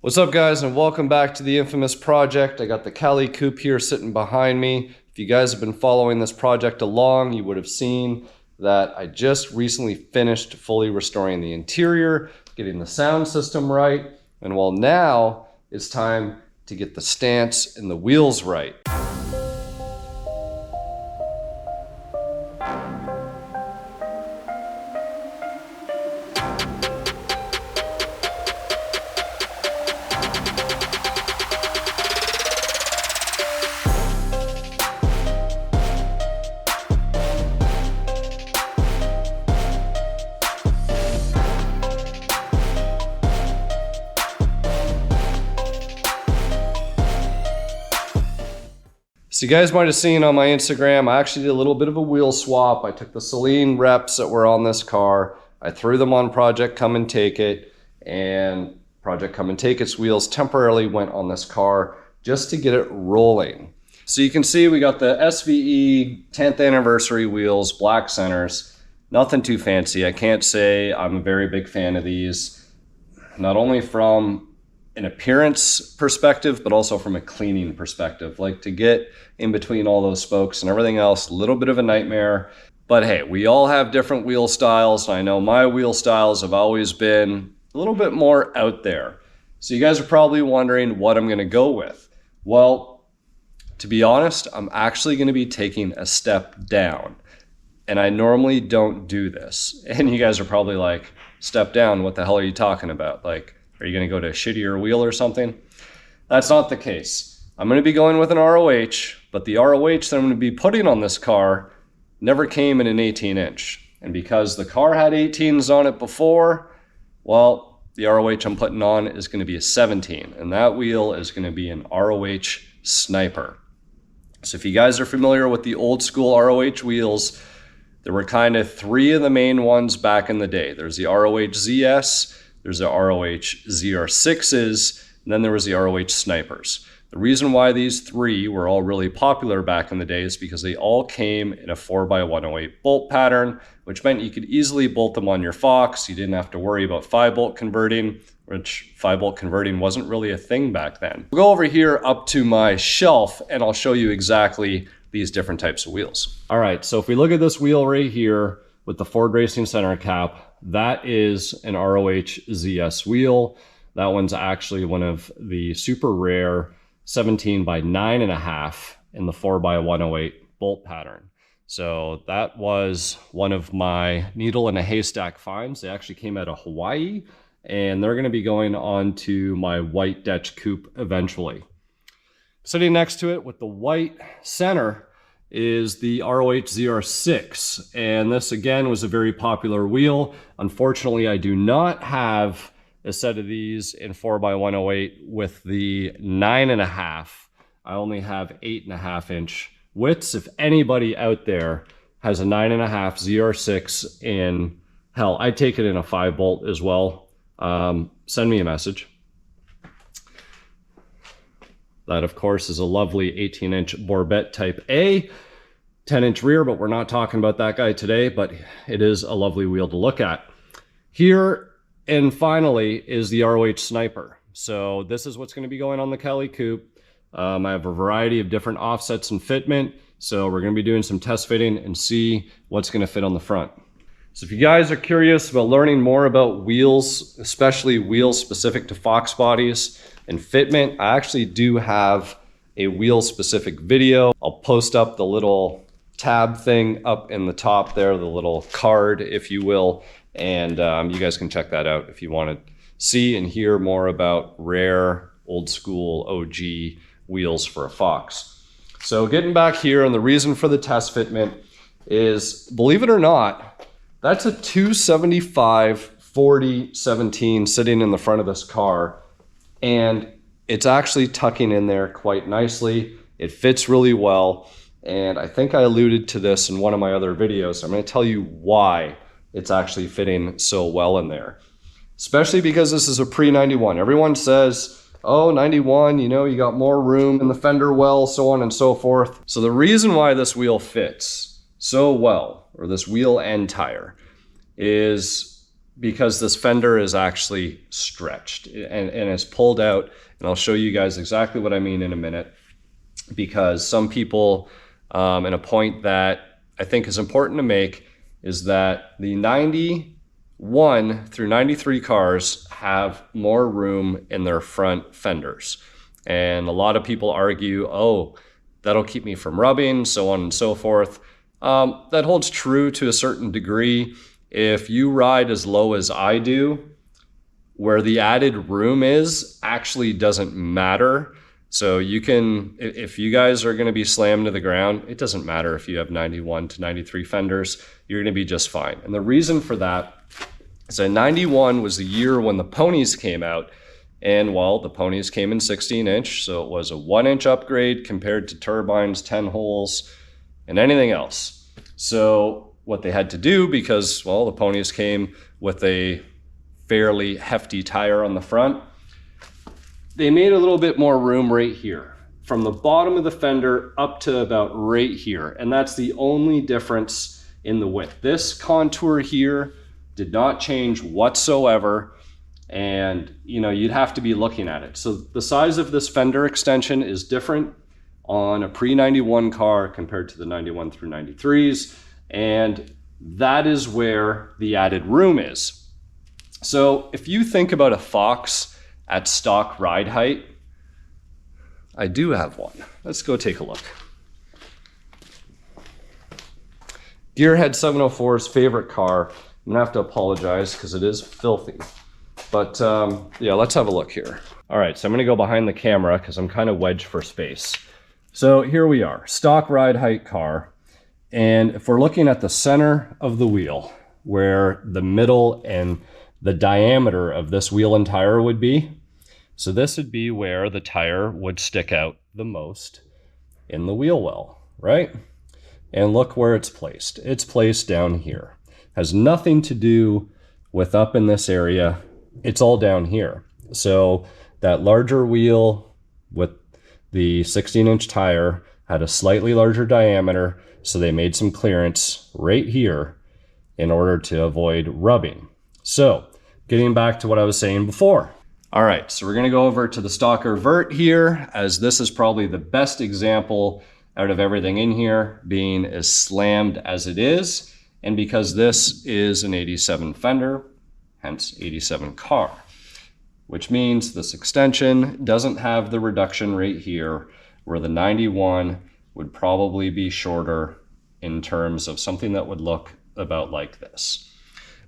What's up, guys, and welcome back to the infamous project. I got the Cali Coupe here sitting behind me. If you guys have been following this project along, you would have seen that I just recently finished fully restoring the interior, getting the sound system right, and well, now it's time to get the stance and the wheels right. So you guys might have seen on my Instagram, I actually did a little bit of a wheel swap. I took the Celine reps that were on this car, I threw them on Project Come and Take It, and Project Come and Take It's wheels temporarily went on this car just to get it rolling. So you can see we got the SVE 10th anniversary wheels, black centers, nothing too fancy. I can't say I'm a very big fan of these, not only from an appearance perspective, but also from a cleaning perspective. Like, to get in between all those spokes and everything else, a little bit of a nightmare. But hey, we all have different wheel styles. I know my wheel styles have always been a little bit more out there. So you guys are probably wondering what I'm gonna go with. Well, to be honest, I'm actually gonna be taking a step down. And I normally don't do this. And you guys are probably like, step down, what the hell are you talking about? Like, are you going to go to a shittier wheel or something? That's not the case. I'm going to be going with an ROH, but the ROH that I'm going to be putting on this car never came in an 18-inch. And because the car had 18s on it before, well, the ROH I'm putting on is going to be a 17. And that wheel is going to be an ROH Sniper. So if you guys are familiar with the old school ROH wheels, there were kind of three of the main ones back in the day. There's the ROH ZS, there's the ROH ZR6s, and then there was the ROH Snipers. The reason why these three were all really popular back in the day is because they all came in a 4x108 bolt pattern, which meant you could easily bolt them on your Fox. You didn't have to worry about 5-bolt converting, which 5-bolt converting wasn't really a thing back then. We'll go over here up to my shelf and I'll show you exactly these different types of wheels. All right, so if we look at this wheel right here with the Ford Racing center cap, that is an ROH ZS wheel. That one's actually one of the super rare 17 by 9.5 in the 4x108 bolt pattern. So that was one of my needle in a haystack finds. They actually came out of Hawaii, and they're going to be going on to my white Dutch coupe eventually. Sitting next to it with the white center is the ROH ZR6, and this again was a very popular wheel. Unfortunately, I do not have a set of these in 4x108 with the 9.5. I only have 8.5-inch widths. If anybody out there has a 9.5 ZR6 in, hell, I'd take it in a 5-bolt as well, send me a message. That, of course, is a lovely 18-inch Borbette Type A, 10-inch rear, but we're not talking about that guy today, but it is a lovely wheel to look at. Here, and finally, is the ROH Sniper. So this is what's going to be going on the Cali Coupe. I have a variety of different offsets and fitment, so we're going to be doing some test fitting and see what's going to fit on the front. So if you guys are curious about learning more about wheels, especially wheels specific to Fox bodies and fitment, I actually do have a wheel specific video. I'll post up the little tab thing up in the top there, the little card, if you will, and you guys can check that out if you want to see and hear more about rare old school OG wheels for a Fox. So getting back here, and the reason for the test fitment is, believe it or not, that's a 275 40 17 sitting in the front of this car, and it's actually tucking in there quite nicely. It fits really well, and I think I alluded to this in one of my other videos. I'm going to tell you why it's actually fitting so well in there, especially because this is a pre-91. Everyone says, oh, 91, you know, you got more room in the fender well, so on and so forth. So the reason why this wheel fits so well, or this wheel and tire, is because this fender is actually stretched and it's pulled out. And I'll show you guys exactly what I mean in a minute, because some people, and a point that I think is important to make is that the 91 through 93 cars have more room in their front fenders. And a lot of people argue, oh, that'll keep me from rubbing, so on and so forth. That holds true to a certain degree. If you ride as low as I do, where the added room is actually doesn't matter. So you can, if you guys are going to be slammed to the ground, it doesn't matter if you have 91 to 93 fenders, you're going to be just fine. And the reason for that is that 91 was the year when the ponies came out. And well, the ponies came in 16-inch, so it was a 1-inch upgrade compared to turbines, 10 holes, and anything else. So what they had to do, because, well, the ponies came with a fairly hefty tire on the front, they made a little bit more room right here, from the bottom of the fender up to about right here. And that's the only difference in the width. This contour here did not change whatsoever. And you know, you'd have to be looking at it. So the size of this fender extension is different on a pre-91 car compared to the 91 through 93s. And that is where the added room is. So if you think about a Fox at stock ride height, I do have one. Let's go take a look. Gearhead 704's favorite car. I'm gonna have to apologize because it is filthy. But yeah, let's have a look here. All right, so I'm gonna go behind the camera because I'm kind of wedged for space. So here we are, stock ride height car. And if we're looking at the center of the wheel, where the middle and the diameter of this wheel and tire would be, so this would be where the tire would stick out the most in the wheel well, right? And look where it's placed. It's placed down here. Has nothing to do with up in this area. It's all down here. So that larger wheel with the 16-inch tire had a slightly larger diameter, so they made some clearance right here in order to avoid rubbing. So getting back to what I was saying before. All right, so we're gonna go over to the Stalker Vert here, as this is probably the best example out of everything in here, being as slammed as it is. And because this is an 87 fender, hence 87 car, which means this extension doesn't have the reduction right here, where the 91 would probably be shorter in terms of something that would look about like this.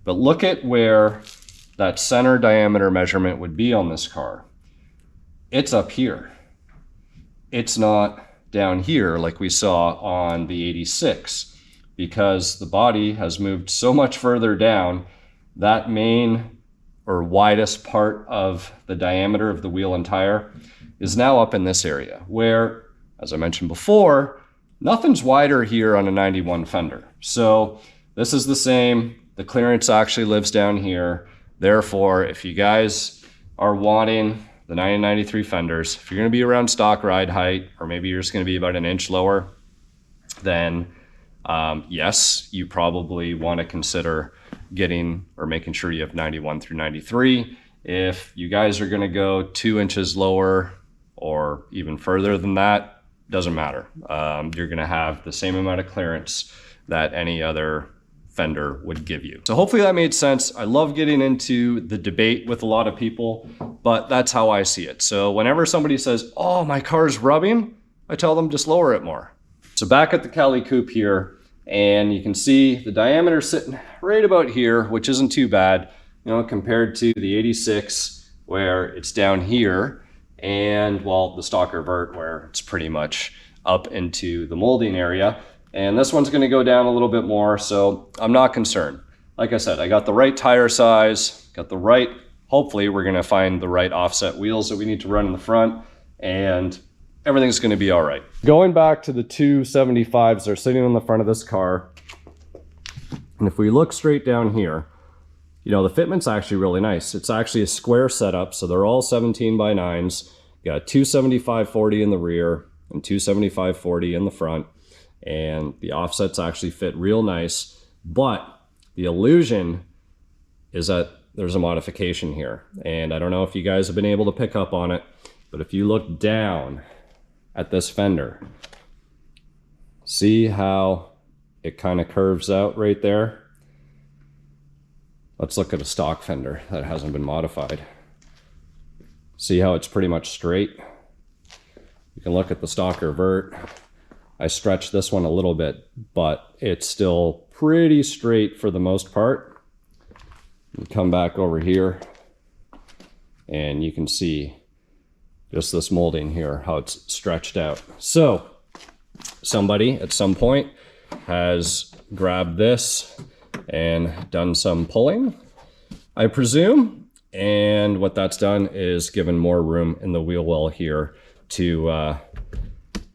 But look at where that center diameter measurement would be on this car. It's up here. It's not down here like we saw on the 86, because the body has moved so much further down. That main or widest part of the diameter of the wheel and tire is now up in this area, where, as I mentioned before, nothing's wider here on a 91 fender. So this is the same. The clearance actually lives down here. Therefore, if you guys are wanting the 90-93 fenders, if you're going to be around stock ride height, or maybe you're just going to be about an inch lower, then yes, you probably want to consider getting or making sure you have 91 through 93. If you guys are going to go 2 inches lower or even further than that, doesn't matter. You're going to have the same amount of clearance that any other fender would give you. So hopefully that made sense. I love getting into the debate with a lot of people, but that's how I see it. So whenever somebody says, oh, my car's rubbing, I tell them just lower it more. So back at the Cali Coupe here, and you can see the diameter sitting right about here, which isn't too bad, you know, compared to the 86 where it's down here, and well, the Stalker Vert where it's pretty much up into the molding area. And this one's gonna go down a little bit more, so I'm not concerned. Like I said, I got the right tire size, got the right, hopefully we're gonna find the right offset wheels that we need to run in the front, and everything's gonna be all right. Going back to the 275s that are sitting on the front of this car, and if we look straight down here, you know, the fitment's actually really nice. It's actually a square setup, so they're all 17x9s. You got 275/40 in the rear and 275/40 in the front. And the offsets actually fit real nice, but the illusion is that there's a modification here. And I don't know if you guys have been able to pick up on it, but if you look down at this fender, see how it kind of curves out right there? Let's look at a stock fender that hasn't been modified. See how it's pretty much straight? You can look at the stock revert. I stretched this one a little bit, but it's still pretty straight for the most part. You come back over here and you can see just this molding here, how it's stretched out. So somebody at some point has grabbed this and done some pulling, I presume. And what that's done is given more room in the wheel well here to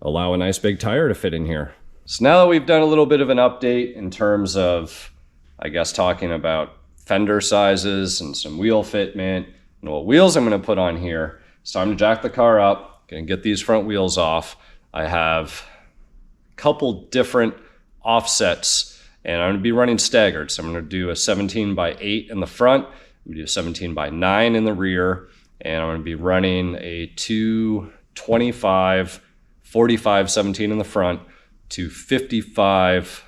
allow a nice big tire to fit in here. So now that we've done a little bit of an update in terms of, I guess, talking about fender sizes and some wheel fitment and what wheels I'm going to put on here, it's time to jack the car up. Going to get these front wheels off. I have a couple different offsets and I'm going to be running staggered. So I'm going to do a 17x8 in the front, I'm going to do a 17x9 in the rear, and I'm going to be running a 225 45 17 in the front to 55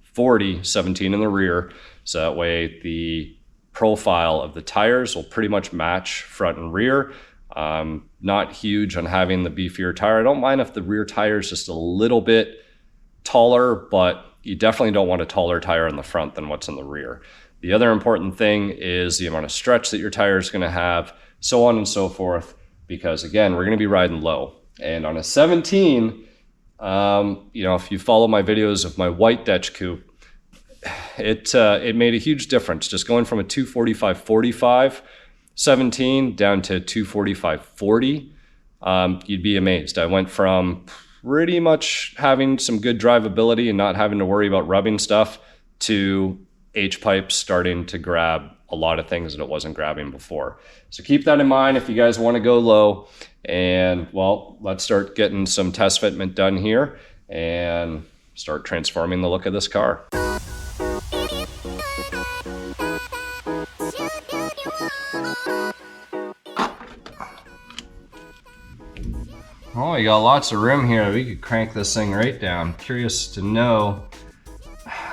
40 17 in the rear. So that way the profile of the tires will pretty much match front and rear. Not huge on having the beefier tire. I don't mind if the rear tire is just a little bit taller, but you definitely don't want a taller tire in the front than what's in the rear. The other important thing is the amount of stretch that your tire is going to have, so on and so forth, because again, we're going to be riding low. And on a 17, you know, if you follow my videos of my white Dutch coupe, it made a huge difference just going from a 245/45 17 down to 245/40. You'd be amazed. I went from pretty much having some good drivability and not having to worry about rubbing stuff to H-pipes starting to grab a lot of things that it wasn't grabbing before. So keep that in mind if you guys want to go low. And well, let's start getting some test fitment done here and start transforming the look of this car. Oh, you got lots of room here. We could crank this thing right down. Curious to know.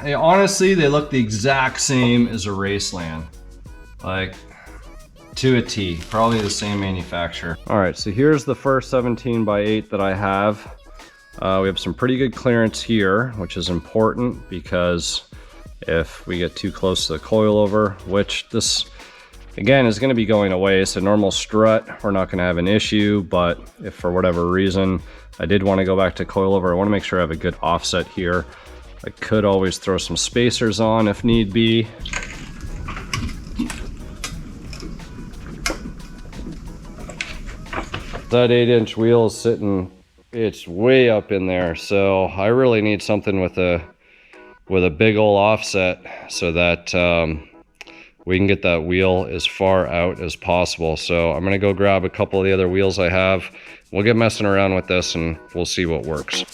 Honestly, they look the exact same as a Raceland. Like, to a T. Probably the same manufacturer. Alright, so here's the first 17x8 that I have. We have some pretty good clearance here, which is important because if we get too close to the coilover, which this again is going to be going away, so normal strut, we're not going to have an issue, but if for whatever reason I did want to go back to coilover, I want to make sure I have a good offset here. I could always throw some spacers on if need be. That 8-inch wheel is sitting, it's way up in there, so I really need something with a big old offset so that we can get that wheel as far out as possible. So I'm gonna go grab a couple of the other wheels I have. We'll get messing around with this and we'll see what works.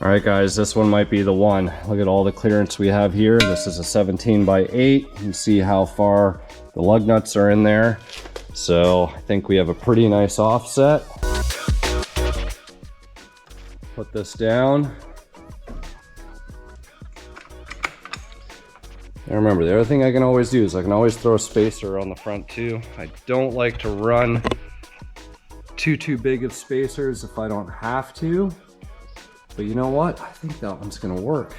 All right guys, this one might be the one. Look at all the clearance we have here. This is a 17x8. You can see how far the lug nuts are in there. So I think we have a pretty nice offset. Put this down. And remember, the other thing I can always do is I can always throw a spacer on the front too. I don't like to run too big of spacers if I don't have to. But you know what? I think that one's gonna work.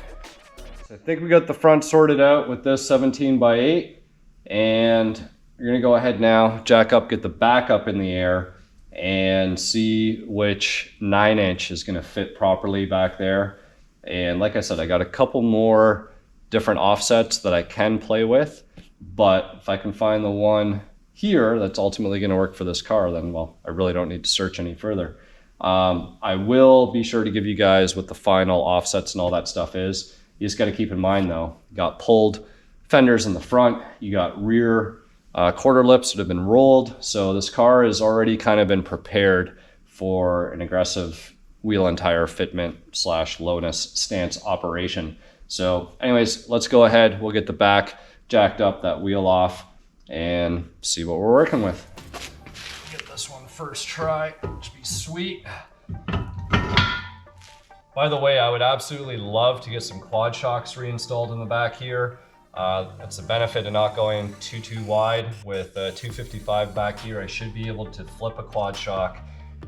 So I think we got the front sorted out with this 17x8, and we're gonna go ahead now, jack up, get the back up in the air, and see which 9-inch is gonna fit properly back there. And like I said, I got a couple more different offsets that I can play with, but if I can find the one here that's ultimately gonna work for this car, then well, I really don't need to search any further. I will be sure to give you guys what the final offsets and all that stuff is. You just got to keep in mind though, you got pulled fenders in the front, you got rear quarter lips that have been rolled. So this car has already kind of been prepared for an aggressive wheel and tire fitment / lowness stance operation. So anyways, let's go ahead. We'll get the back jacked up, that wheel off, and see what we're working with. Get this one first try, which be sweet. By the way, I would absolutely love to get some quad shocks reinstalled in the back here. That's the benefit of not going too wide. With 255 back here, I should be able to flip a quad shock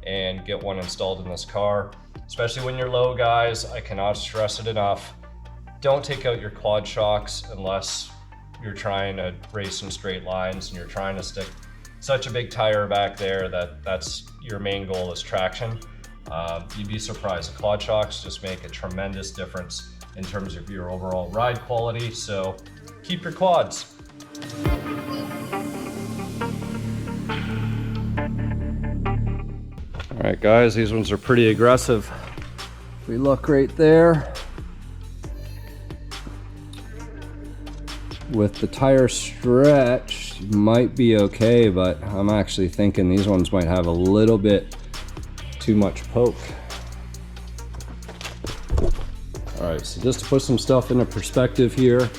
and get one installed in this car. Especially when you're low, guys, I cannot stress it enough. Don't take out your quad shocks unless you're trying to race in straight lines and you're trying to stick such a big tire back there that's your main goal is traction. You'd be surprised. The quad shocks just make a tremendous difference in terms of your overall ride quality, so keep your quads. All right, guys, these ones are pretty aggressive. If we look right there, with the tire stretch, might be okay, but I'm actually thinking these ones might have a little bit too much poke. All right, so just to put some stuff into perspective here,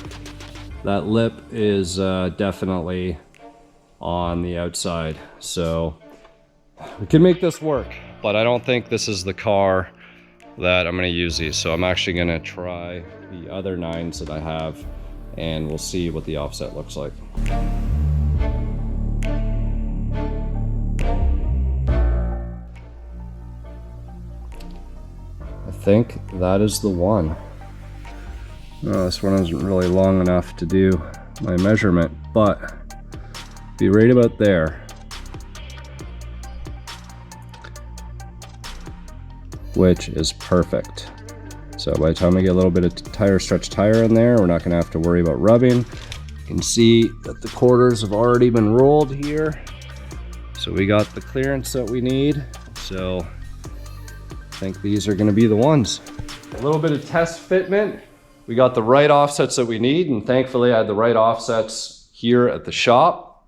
that lip is definitely on the outside. So we can make this work, but I don't think this is the car that I'm gonna use these. So I'm actually gonna try the other 9s that I have, and we'll see what the offset looks like. I think that is the one. Oh, this one isn't really long enough to do my measurement, but be right about there. Which is perfect. So by the time we get a little bit of tire stretch tire in there, we're not gonna have to worry about rubbing. You can see that the quarters have already been rolled here. So we got the clearance that we need. So I think these are gonna be the ones. A little bit of test fitment. We got the right offsets that we need, and thankfully I had the right offsets here at the shop.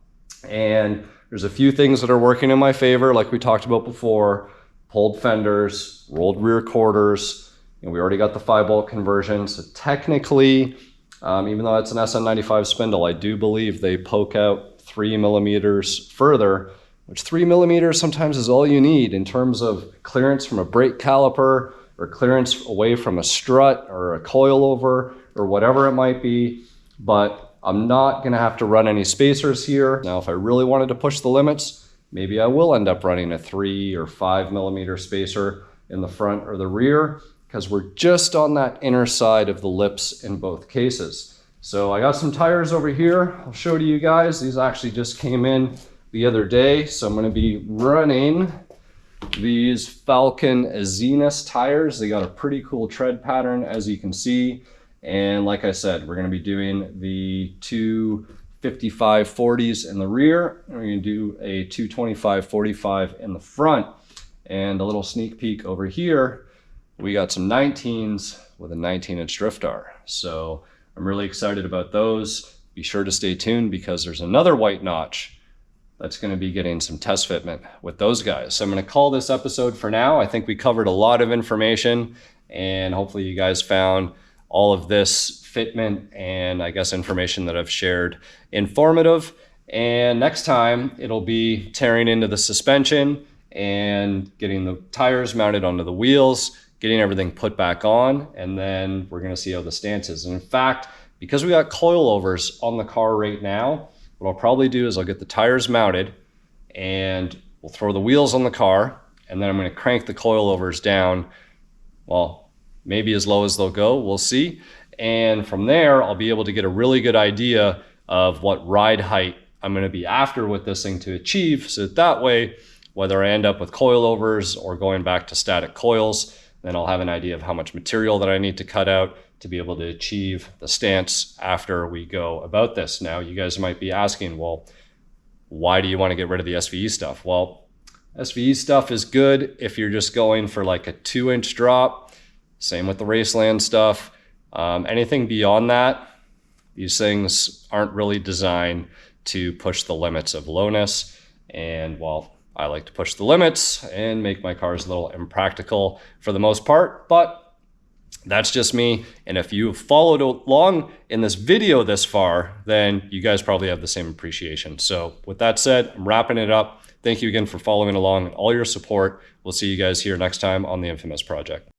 And there's a few things that are working in my favor, like we talked about before. Pulled fenders, rolled rear quarters, and we already got the 5-bolt conversion. So technically, even though it's an SN95 spindle, I do believe they poke out 3 millimeters further, which 3 millimeters sometimes is all you need in terms of clearance from a brake caliper or clearance away from a strut or a coilover or whatever it might be. But I'm not gonna have to run any spacers here. Now, if I really wanted to push the limits, maybe I will end up running a 3 or 5 millimeter spacer in the front or the rear, because we're just on that inner side of the lips in both cases. So I got some tires over here. I'll show to you guys. These actually just came in the other day. So I'm gonna be running these Falcon Zenith tires. They got a pretty cool tread pattern, as you can see. And like I said, we're gonna be doing the 255/40s in the rear, and we're gonna do a 225/45 in the front. And a little sneak peek over here, we got some 19s with a 19-inch drift R. So I'm really excited about those. Be sure to stay tuned, because there's another white notch that's gonna be getting some test fitment with those guys. So I'm gonna call this episode for now. I think we covered a lot of information, and hopefully you guys found all of this fitment and I guess information that I've shared informative. And next time it'll be tearing into the suspension and getting the tires mounted onto the wheels, getting everything put back on, and then we're gonna see how the stance is. And in fact, because we got coilovers on the car right now, what I'll probably do is I'll get the tires mounted and we'll throw the wheels on the car, and then I'm gonna crank the coilovers down, well, maybe as low as they'll go, we'll see. And from there, I'll be able to get a really good idea of what ride height I'm gonna be after with this thing to achieve, so that way, whether I end up with coilovers or going back to static coils, then I'll have an idea of how much material that I need to cut out to be able to achieve the stance after we go about this. Now, you guys might be asking, well, why do you want to get rid of the SVE stuff? Well, SVE stuff is good if you're just going for like a 2-inch drop. Same with the Raceland stuff. Anything beyond that, these things aren't really designed to push the limits of lowness. And well, I like to push the limits and make my cars a little impractical for the most part, but that's just me. And if you've followed along in this video this far, then you guys probably have the same appreciation. So with that said, I'm wrapping it up. Thank you again for following along and all your support. We'll see you guys here next time on the Infamous Project.